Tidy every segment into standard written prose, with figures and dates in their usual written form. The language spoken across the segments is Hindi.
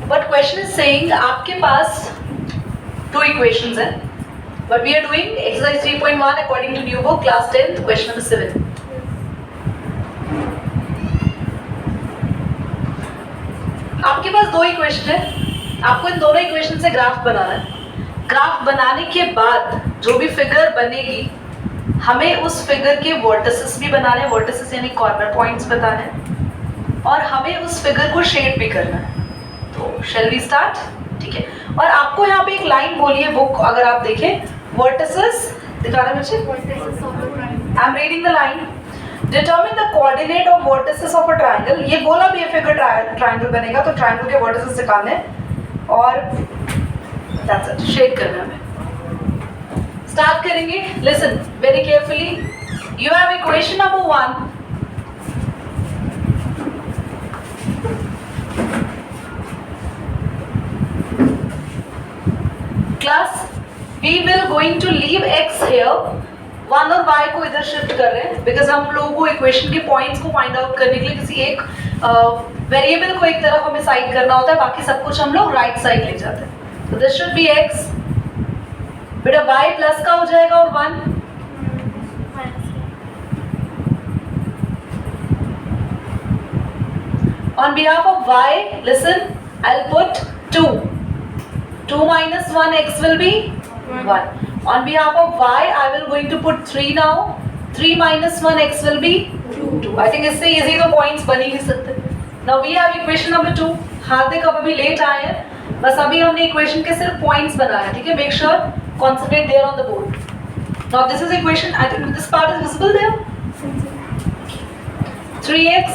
बट क्वेश्चन इज सेइंग आपके पास 2 इक्वेशंस हैं, but we are doing exercise 3.1 according to new book class 10th question number 7. आपके पास 2 इक्वेशन है, आपको इन दोनों इक्वेशन से ग्राफ बनाना है. ग्राफ बनाने के बाद जो भी फिगर बनेगी हमें उस फिगर के वर्टिसेस भी बनाने हैं, वर्टिसेस यानी कॉर्नर पॉइंट्स बताने हैं, और हमें उस फिगर को शेड भी करना है. तो शैल वी स्टार्ट? ठीक है. और आपको यहाँ पे एक लाइन बोली है बुक, अगर आप देखें वर्टिसेस दिखा रहे मुझे, I am reading the line. Determine the coordinate of vertices of a triangle. ये बोला भी है फिगर ट्रायंगल बनेगा तो ट्रायंगल के वर्टिसेस निकालने हैं और दैट्स इट, शेड करना है हमें. स्टार्ट करेंगे. Listen very carefully. You have equation number 1. Class we will going to leave x here, 1 और y को इधर शिफ्ट कर रहे हैं बिकॉज हम लोगों को इक्वेशन के पॉइंट्स को फाइंड आउट करने के लिए किसी एक वेरिएबल को एक तरफ हमें साइड करना होता है, बाकी सब कुछ हम लोग राइट साइड ले जाते हैं. तो दिस शुड बी x. बेटा y प्लस का हो जाएगा और 1 on behalf of y. Listen, I'll put 2. 2 minus 1 x will be 1. On behalf of y I will going to put 3 now. 3 minus 1 x will be 2. I think इससे easy तो points बन ही नहीं सकते. Now we have equation number 2. हार्दिक अब अभी लेट आए हैं, बस अभी हमने equation के सिर्फ points बनाया. ठीक है, make sure concentrate there on the board. Now this is equation. I think this part is visible there. 3x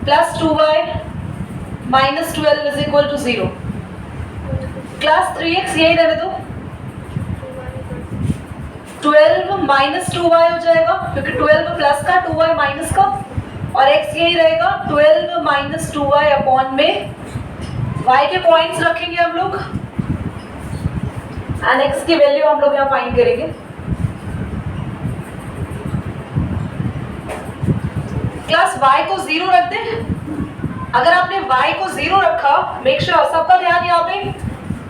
plus 2y minus 12 is equal to 0. Class 3x यही रहने दो. 12 माइनस 2y हो जाएगा क्योंकि 12 प्लस का 2y माइनस का, और x यही रहेगा 12 माइनस 2y अपॉन में y के पॉइंट्स रखेंगे हम लोग एंड x की वैल्यू हम लोग यहाँ फाइंड करेंगे. क्लास y को 0 रख दें. अगर आपने y को 0 रखा, मेक श्योर सबका ध्यान यहाँ पे,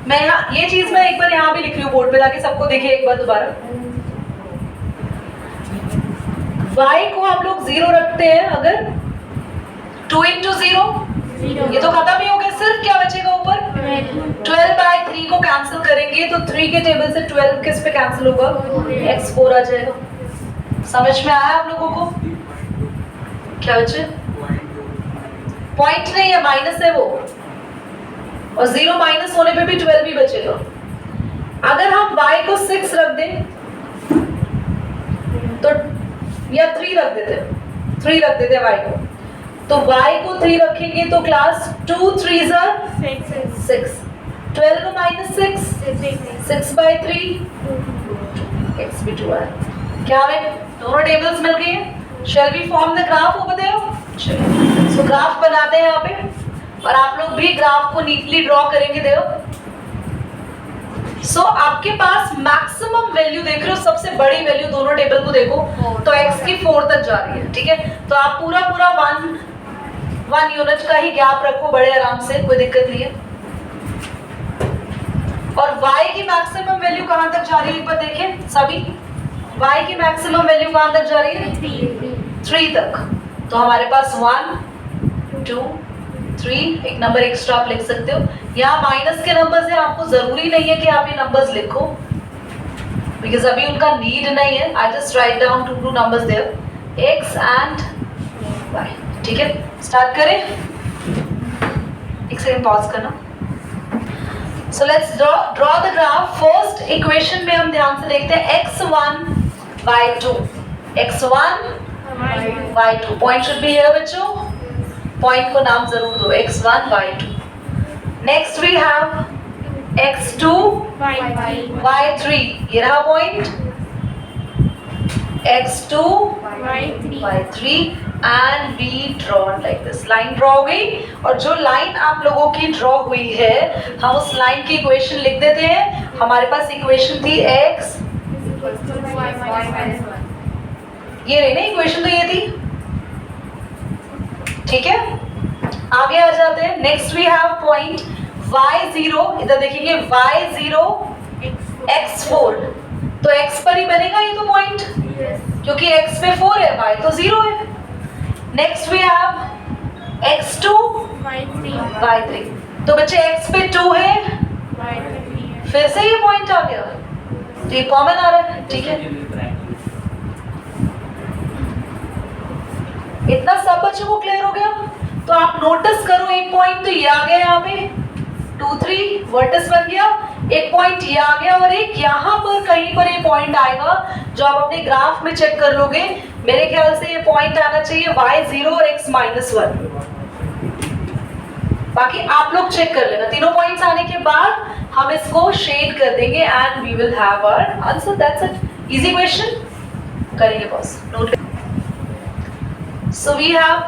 मैं ये चीज मैं एक बार यहाँ भी लिख रही हूँ बोर्ड पे ताकि सबको दिखे एक बार दोबारा. y को हम लोग 0 रखते हैं अगर 2 into 0, ये तो खत्म ही हो गया. सिर्फ क्या बचेगा ऊपर 12/3 को कैंसिल करेंगे तो 3 के टेबल से 12 किस पे कैंसिल होगा, x4 आ जाएगा. समझ में आया आप लोगों को? क्या बचे? पॉइंट नहीं है, माइनस है वो, और 0 माइनस होने पे भी 12 ही बचेगा. अगर हम y को 6 रख दें तो या 3 रख देते y को, तो y को 3 रखेंगे तो class 2 3s are 6. 12 minus 6 6/3 x भी 2 है. क्या हमें दोनों टेबल्स मिल गई हैं? Shall we form the graph over there? चलिए, so ग्राफ बनाते हैं यहाँ पे और आप लोग भी ग्राफ को नीटली ड्रॉ करेंगे. देखो सो आपके पास मैक्सिमम वैल्यू देख रहे हो, सबसे बड़ी वैल्यू दोनों टेबल को देखो तो x की 4 तक जा रही है. ठीक है, तो आप पूरा 1 यूनिट का ही गैप रखो बड़े आराम से, कोई दिक्कत नहीं है. और y की मैक्सिमम वैल्यू कहां तक जा रही है एक बार देखें सभी. y की मैक्सिमम वैल्यू कहां तक जा रही है? 3 तक. तो हमारे पास 1 2 3, एक नंबर एक्स्ट्रा आप लिख सकते हो. यहाँ माइनस के नंबर्स हैं, आपको जरूरी नहीं है कि आप ये नंबर्स लिखो बिकॉज अभी उनका नीड नहीं है. I just write down 2 numbers there, x and y. ठीक है, स्टार्ट करें. एक सेकंड पॉज करना. So let's draw the graph. First equation में हम ध्यान से देखते हैं x1 y2. x1 y2 point should be here बच्चों. पॉइंट को नाम जरूर दो, x1 y2. Next we have x2 y3. ये रहा point x2 y3 and we drawn like this. Line draw हो गई और जो लाइन आप लोगों की ड्रॉ हुई है हम उस लाइन की इक्वेशन लिख देते हैं. हमारे पास इक्वेशन थी x, ये रही ना इक्वेशन, तो ये थी. ठीक है, आगे आ जाते हैं. Next we have point y0. इधर देखेंगे y0 x4. तो x पर ही बनेगा ये तो पॉइंट, क्योंकि x पे 4 है, y तो 0 है. Next we have x2 y3. तो बच्चे x पे 2 है, फिर से ये पॉइंट आ गया, तो ये कॉमन आ रहा है. ठीक है, इतना सब बच्चों को क्लियर हो गया. तो आप नोटिस करो, एक पॉइंट तो ये आ गया, यहाँ पे 2 3 वर्टिस बन गया, एक पॉइंट ये आ गया, और एक यहाँ पर कहीं पर ये पॉइंट आएगा जो आप अपने ग्राफ में चेक कर लोगे. मेरे ख्याल से ये पॉइंट आना चाहिए y0 और x-1. बाकी आप लोग चेक कर लेना. तीनों पॉइंट्स आने के बाद हम इसको शेड कर देंगे and we will have our answer. That's it. Easy question. करेंगे pause. Note. So we have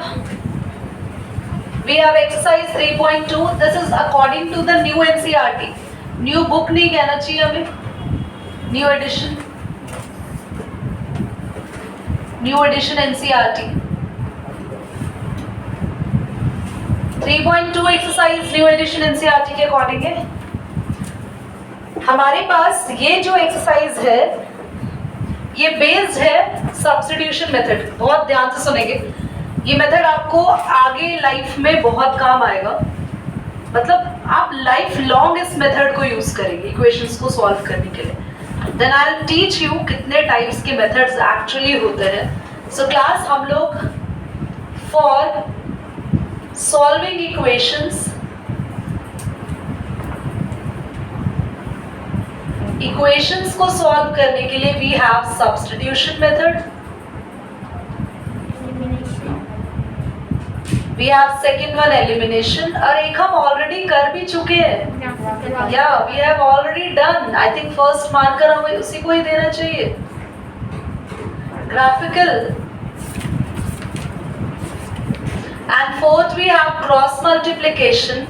exercise 3.2. This is according to the new NCERT. New book नहीं कहना चाहिए हमें, new edition NCERT. 3.2 exercise new edition NCERT के अकॉर्डिंग है. हमारे पास ये जो एक्सरसाइज है ये बेस्ड है सब्स्टिट्यूशन मेथड. बहुत ध्यान से सुनेंगे, ये मेथड आपको आगे लाइफ में बहुत काम आएगा. मतलब आप लाइफ लॉन्ग इस मेथड को यूज करेंगे इक्वेशंस को सॉल्व करने के लिए. Then I will teach you कितने टाइप्स के मेथड्स एक्चुअली होते हैं. सो क्लास हम लोग फॉर सॉल्विंग इक्वेशंस को सॉल्व करने के लिए we have substitution method, we have second one elimination, और एक हम ऑलरेडी कर भी चुके हैं. या we have already done. I think first marker हमें उसी को ही देना चाहिए. Graphical. And fourth we have cross multiplication,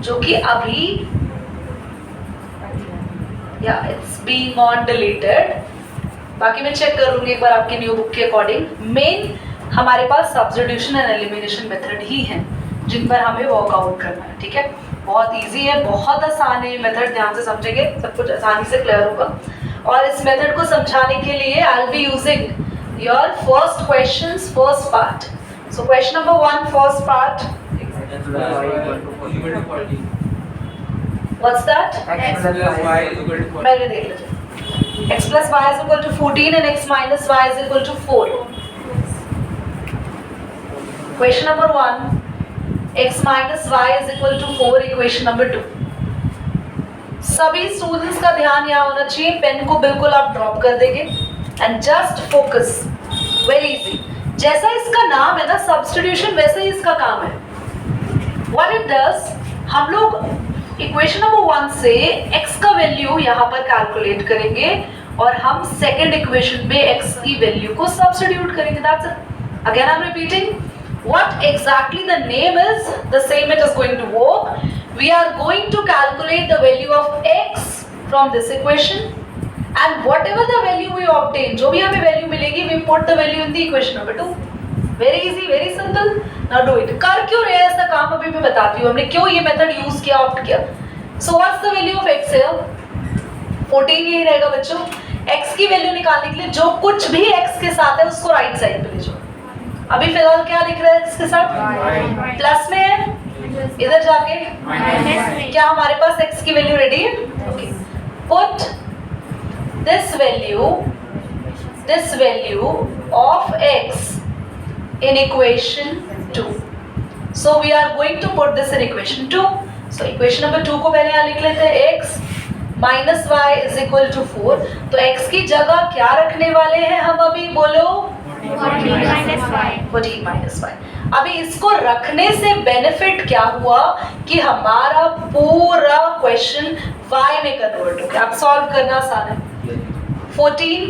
जो कि अभी या इट्स बीइंग ऑन डिलीटेड. बाकी मैं चेक करूंगी एक बार आपके न्यू बुक के अकॉर्डिंग. मेन हमारे पास सब्स्टिट्यूशन एंड एलिमिनेशन मेथड ही हैं जिन पर हमें वर्कआउट करना है. ठीक है, बहुत इजी है, बहुत आसान है ये मेथड. ध्यान से समझेंगे सब कुछ आसानी से क्लियर होगा. और इस मेथड को समझाने के लिए I will be using your first questions, first part. So question number 1, first part. What's that? x plus y is equal to 4. मैंने देख लीजिए. x plus y is equal to 14 and x minus y is equal to 4. Question number 1, x minus y is equal to 4. Equation number 2. सभी स्टूडेंट्स का ध्यान यहाँ होना चाहिए. पेन को बिल्कुल आप ड्रॉप कर देंगे and just focus. Very easy. जैसा इसका नाम है ना सब्स्टिट्यूशन, वैसे ही इसका काम है. व्हाट इट डज, हम लोग इक्वेशन नंबर 1 से x का वैल्यू यहाँ पर कैलकुलेट करेंगे और हम सेकेंड इक्वेशन में x की वैल्यू को सब्स्टिट्यूट करेंगे. That's it. Again I am repeating. What exactly the name is, the same it is going to work. We are going to calculate the value of x from this equation, and whatever the value we obtain, जो भी हमें value मिलेगी, we put the value in the equation number 2. Very easy, very simple. Now do it. कर क्यों रहे हैं ऐसा काम अभी मैं बताती हूँ. हमने क्यों ये मेथड यूज किया, ऑप्ट किया. So what's the value of x here? 14 यही रहेगा बच्चों. x की वैल्यू निकालने के लिए जो कुछ भी x के साथ है उसको राइट साइड पे ले जाओ. अभी फिलहाल क्या लिख रहे हैं इसके साथ? प्लस में है. इधर जाके क्या हमारे पास x की वैल्यू रेडी है? Okay. Put this value of x in equation 2. So we are going to put this in equation 2. So equation number 2 को पहले यहाँ लिख लेते हैं. x minus y is equal to 4. तो x की जगह क्या रखने वाले हैं हम अभी, बोलो? 14 minus y. अभी इसको रखने से बेनिफिट क्या हुआ कि हमारा पूरा क्वेश्चन y में कन्वर्ट हो गया. अब सॉल्व करना आसान है. 14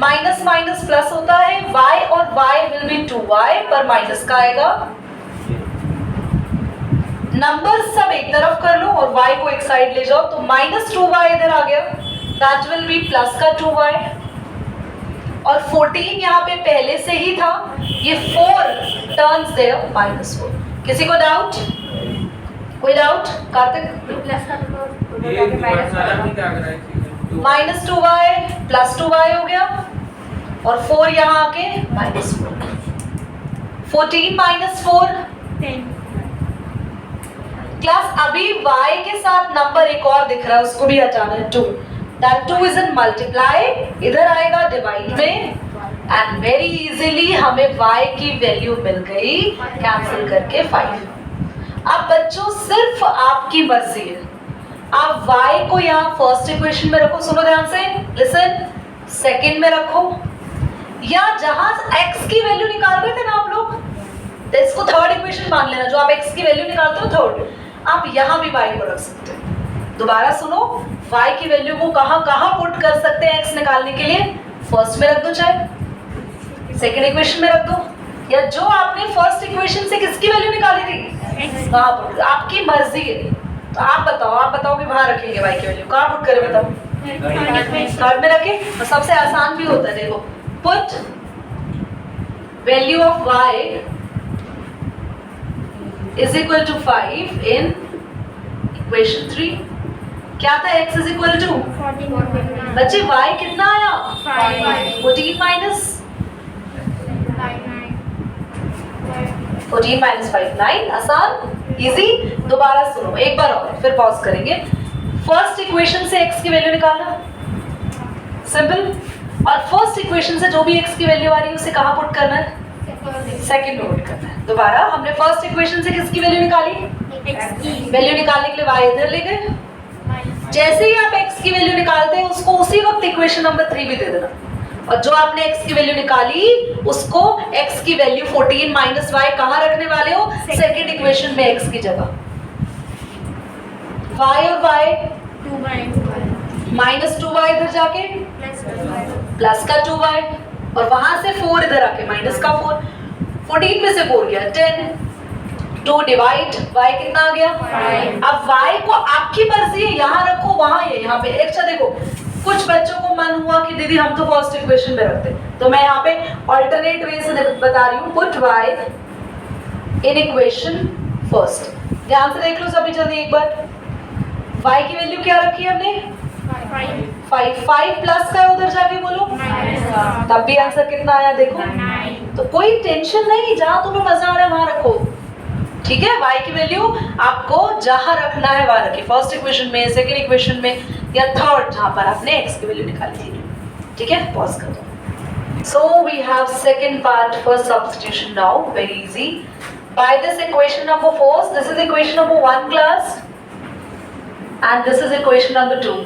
माइनस माइनस प्लस होता है. y और y विल बी 2y पर माइनस का आएगा. नंबर सब एक तरफ कर लो और y को एक साइड ले जाओ. तो -2y इधर आ गया. दैट विल बी प्लस का 2y. और 14 यहाँ पे पहले से ही था, ये 4 टर्न्स देयर -4। किसी को डाउट? कोई डाउट? कार्तिक? ये दोबारा सारा भी क्या कर रहा है? -2y + 2y हो गया और 4 यहाँ आके -4। 14 - 4 क्लास। अभी y के साथ नंबर एक और दिख रहा है, उसको भी हटाना है 2। दैट 2 इज इन मल्टीप्लाई, इधर आएगा डिवाइड में, एंड वेरी इजीली हमें y की वैल्यू मिल गई कैंसिल करके 5। अब बच्चों सिर्फ आपकी मर्जी है, आप y को यहाँ फर्स्ट इक्वेशन में रखो, सुनो ध्यान से, लिसन, सेकंड में रखो, या जहां x की वैल्यू निकाल रहे थे ना आप लोग, तो इसको थर्ड इक्वेशन मान लेना, जो आप x की वैल्यू निकालते हो थर्ड, आप यहाँ भी y को रख सकते हो। दोबारा सुनो, y की वैल्यू को कहाँ कहाँ पुट कर सकते हैं x निकालने के लिए? फर्स्ट में रख दो, चाहे सेकंड इक्वेशन में रख दो, या जो आपने फर्स्ट इक्वेशन से किसकी वैल्यू निकाली थी वहां पुट, आपकी मर्जी है। तो आप बताओ भी वहां रखेंगे y की वैल्यू, कहाँ पुट करें बताओ? थर्ड में रखें, तो सबसे आसान भी होता है, देखो, put value of y is equal to 5 in equation 3। क्या था? x is equal to बच्चे y कितना आया? 14 minus 5 9। आसान, इजी। दोबारा सुनो एक बार और, फिर पॉज करेंगे। फर्स्ट इक्वेशन से x की वैल्यू निकालना सिंपल, और फर्स्ट इक्वेशन से जो भी x की वैल्यू आ रही है उसे कहाँ पुट करना है? सेकंड में पुट करना है। दोबारा, हमने फर्स्ट इक्वेशन से किसकी वैल्यू निकाली? वैल्यू निकालने के लिए y इधर ले गए, जैसे ही आप x की वैल्यू निकालते हैं उसको उसी वक्त इक्वेशन नंबर 3 भी दे देना, और जो आपने x की वैल्यू निकाली उसको x की वैल्यू 14 - y कहाँ रखने वाले हो? सेकंड इक्वेशन में x की जगह। y और y -2y इधर जाके प्लस का 2y, और वहां से 4 इधर आके माइनस का 4। 14 में से 4 गया 10, 2 डिवाइड, y कितना आ गया 5। अब y को आपकी मर्जी है, यहाँ रखो वहां है, यहाँ पे। अच्छा देखो, कुछ बच्चों को मन हुआ कि दीदी हम तो फर्स्ट इक्वेशन में रखते, तो मैं यहाँ पे अल्टरनेट वे से बता रही हूँ, put y in equation first. ध्यान से देख लो सभी जल्दी एक बार, y की वैल्यू क्या रखी है हमने? 5 प्लस का उधर जाके बोलो, तब भी आंसर कितना आया देखो। तो कोई टेंशन नहीं, जहां तुम्हें मजा आ रहा है वहां रखो, ठीक है? y की वैल्यू आपको जहां रखना है वहां रखिए, फर्स्ट इक्वेशन में, सेकंड इक्वेशन में, या थर्ड जहां पर आपने x की वैल्यू निकाली थी, ठीक है? पॉज कर दो। So we have second part for substitution now, very easy. By this equation number 4, this is equation number 1 class, and this is equation number 2।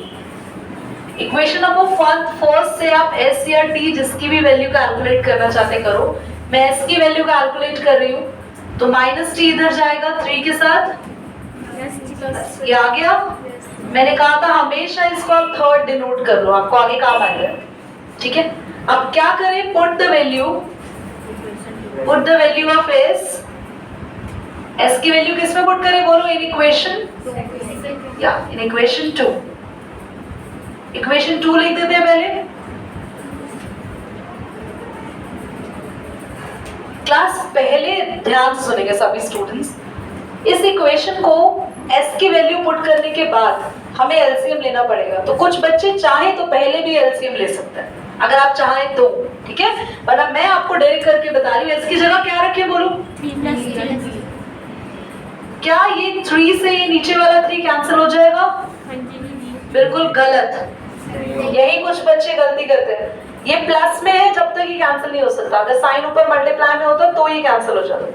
Equation number 1 first से आप s या t जिसकी भी वैल्यू कैलकुलेट करना चाहते करो। मैं s की वैल्यू कैलकुलेट कर रही हूँ, तो -t इधर जाएगा 3 के साथ, ये आ गया। मैंने कहा था हमेशा इसको आप थर्ड डिनोट कर लो, आपको आगे काम आएगा, ठीक है? अब क्या करें? Put the value of s की वैल्यू किस में पुट करें बोलो? इन इक्वेशन, या इन इक्वेशन 2। इक्वेशन 2 लिख देते हैं पहले। क्लास पहले ध्यान से सुनेंगे सभी स्टूडेंट्स। इस इक्वेशन को s की वैल्यू पुट करने के बाद हमें एलसीएम लेना पड़ेगा, तो कुछ बच्चे चाहे तो पहले भी एलसीएम ले सकते हैं अगर आप चाहें तो, ठीक है? वरना मैं आपको डायरेक्ट करके बता रही हूँ, s की जगह क्या रखें बोलो? क्या ये 3 से ये नीचे वाला 3 कैंसिल हो जाएगा? बिल्कुल गलत, यही कुछ बच्चे गलती करते हैं। ये प्लस में है, जब तक ये कैंसिल नहीं हो सकता, अगर साइन ऊपर मल्टीप्लाई में होता तो ये कैंसिल हो जाता।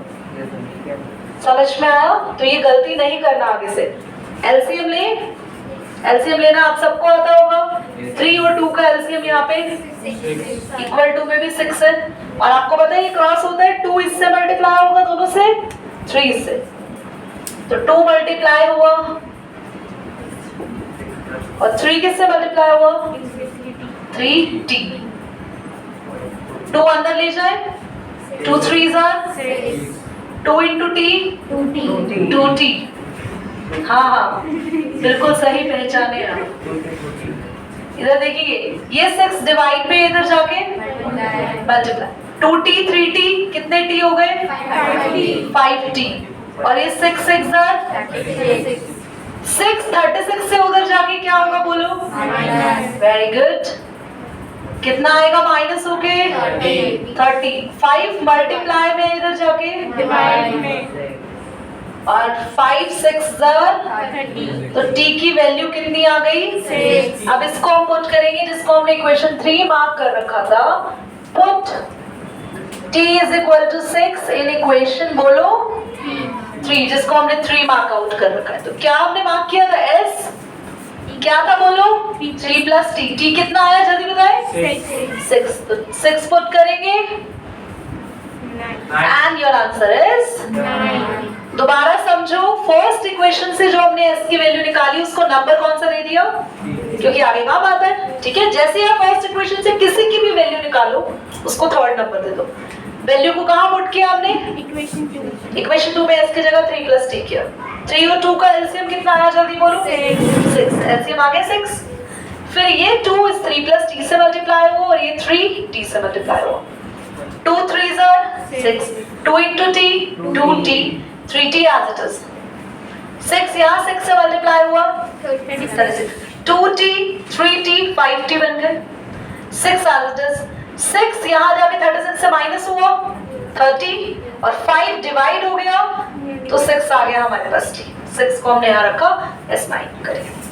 समझ में आया? तो ये गलती नहीं करना आगे से। एलसीएम ले, एलसीएम लेना आप सबको आता होगा। 3 और 2 का एलसीएम यहाँ पे इक्वल टू में भी 6 है, और आपको पता है ये क्रॉस होता है, 2 इससे मल्टीप्लाई होगा दोनों से, 3 इससे, तो 2 मल्टीप्लाई हुआ और 3 किससे मल्टीप्लाई हुआ? 3t। 2 अंदर ले जाए, 2 3s are 2 into t 2t। हाँ बिल्कुल सही पहचाने आप। इधर देखिए, ये 6 डिवाइड में इधर जाके मल्टीप्लाई 2t 3t कितने t हो गए 5t और ये 6 6 36 से उधर जाके क्या होगा बोलो वेरी गुड कितना आएगा माइनस होके 30 5 मल्टीप्लाई में इधर जाके और 5 6 तो t की वैल्यू कितनी आ गई 6 अब इसको हम पुट करेंगे जिसको हमने इक्वेशन 3 मार्क कर रखा था put t is equal to 6 in equation बोलो 3 जिसको हमने 3 मार्क आउट कर रखा है तो क्या हमने मार्क किया था s क्या था बोलो 3 प्लस t t कितना आया जल्दी बताए 6 तो 6 पुट करेंगे एंड योर आंसर इज 9 दोबारा समझो फर्स्ट इक्वेशन से जो हमने s की वैल्यू निकाली उसको नंबर कौन सा दे दिया क्योंकि आगे काम आता है ठीक है जैसे आप फर्स्ट इक्वेशन से किसी की भी वैल्यू निकालो उसको थर्ड नंबर दे दो वैल्यू को कहां पुट किया हमने इक्वेशन 2 में s की जगह 3 प्लस t किया 3 और 2 का एलसीएम कितना आया जल्दी बोलो 6 एलसीएम आ गया 6 फिर ये 2 इस 3 प्लस t से मल्टीप्लाई हुआ और ये 3 t से मल्टीप्लाई हुआ 2 3s are 6 2 into t 2t 3t as it is 6 यहाँ 6 से मल्टीप्लाई हुआ 2t 3t 5t बन गए 6 as it is 6 यहाँ जाके 36 से माइनस हुआ 30 और 5 डिवाइड हो गया तो 6 आ गया हमारे पास t 6 को हमने यहाँ रखा s9 करेंगे